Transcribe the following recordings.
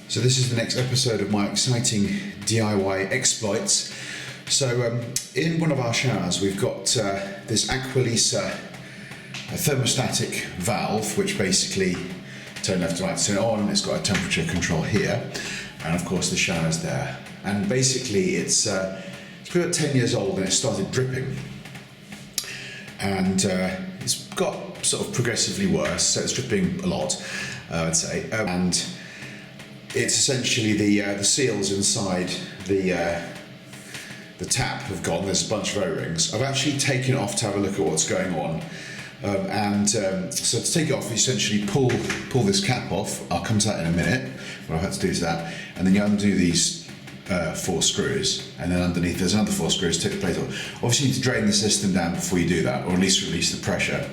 So this is the next episode of my exciting DIY exploits. So in one of our showers we've got this Aqualisa thermostatic valve, which basically turn left to right to turn it on. It's got a temperature control here, and of course the shower's there. And basically it's probably about 10 years old and it started dripping. And it's got sort of progressively worse, so it's dripping a lot, I'd say. And it's essentially the seals inside the tap have gone. There's a bunch of O-rings. I've actually taken it off to have a look at what's going on. So to take it off, you essentially pull this cap off. I'll come to that in a minute. What I've had to do is that, and then you undo these 4 screws, and then underneath there's another 4 screws. Take the plate off. Obviously, you need to drain the system down before you do that, or at least release the pressure.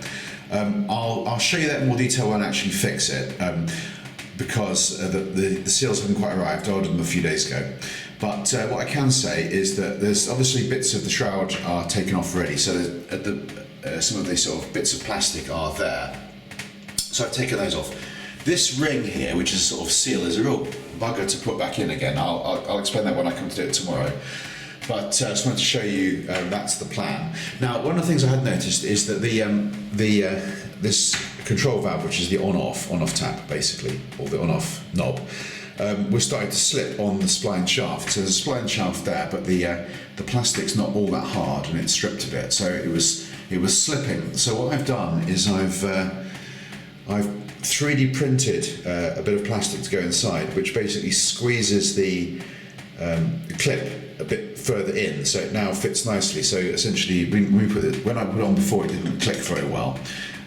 I'll show you that in more detail when I actually fix it. Because the seals haven't quite arrived. I ordered them a few days ago. But what I can say is that there's obviously bits of the shroud are taken off already, so some of these sort of bits of plastic are there. So I've taken those off. This ring here, which is a sort of seal, is a real bugger to put back in again. I'll explain that when I come to do it tomorrow. But I just wanted to show you that's the plan. Now, one of the things I had noticed is that this control valve, which is the on-off tap basically, or the on-off knob, was starting to slip on the spline shaft. So there's a spline shaft there, but the plastic's not all that hard and it's stripped a bit, so it was slipping. So what I've done is I've 3D printed a bit of plastic to go inside, which basically squeezes the clip a bit further in, so it now fits nicely. So essentially, when I put it on before, it didn't click very well.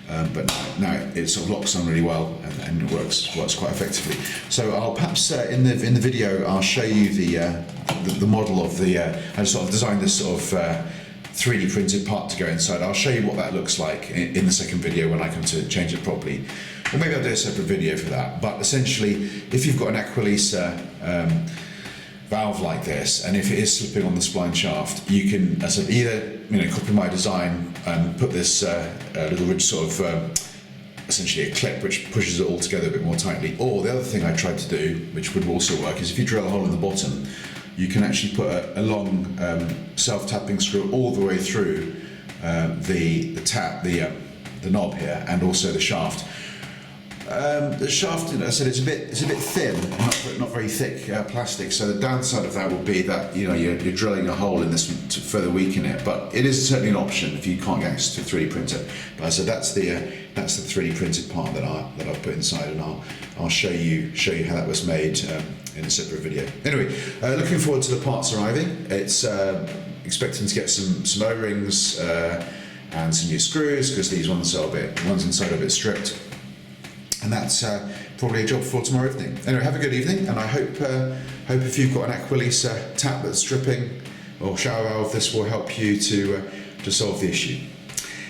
But now it sort of locks on really well and it works quite effectively. So I'll perhaps in the video I'll show you the model of I sort of designed this sort of 3D printed part to go inside. I'll show you what that looks like in the second video when I come to change it properly. Or maybe I'll do a separate video for that. But essentially, if you've got an Aqualisa valve like this, and if it is slipping on the spline shaft, you can either copy my design and put this little ridge sort of essentially a clip which pushes it all together a bit more tightly. Or the other thing I tried to do, which would also work, is if you drill a hole in the bottom, you can actually put a long self-tapping screw all the way through the knob here, and also the shaft. The shaft, I said, it's a bit thin, not very thick plastic. So the downside of that will be that you're drilling a hole in this to further weaken it. But it is certainly an option if you can't get access to a 3D printer. But I said that's the 3D printed part that I've put inside, and I'll show you how that was made in a separate video. Anyway, looking forward to the parts arriving. It's expecting to get some O-rings and some new screws, because these ones inside are a bit stripped. And that's probably a job for tomorrow evening. Anyway, have a good evening, and I hope if you've got an Aqualisa tap that's dripping or shower valve, this will help you to solve the issue.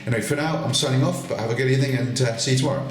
Anyway, for now, I'm signing off, but have a good evening and see you tomorrow.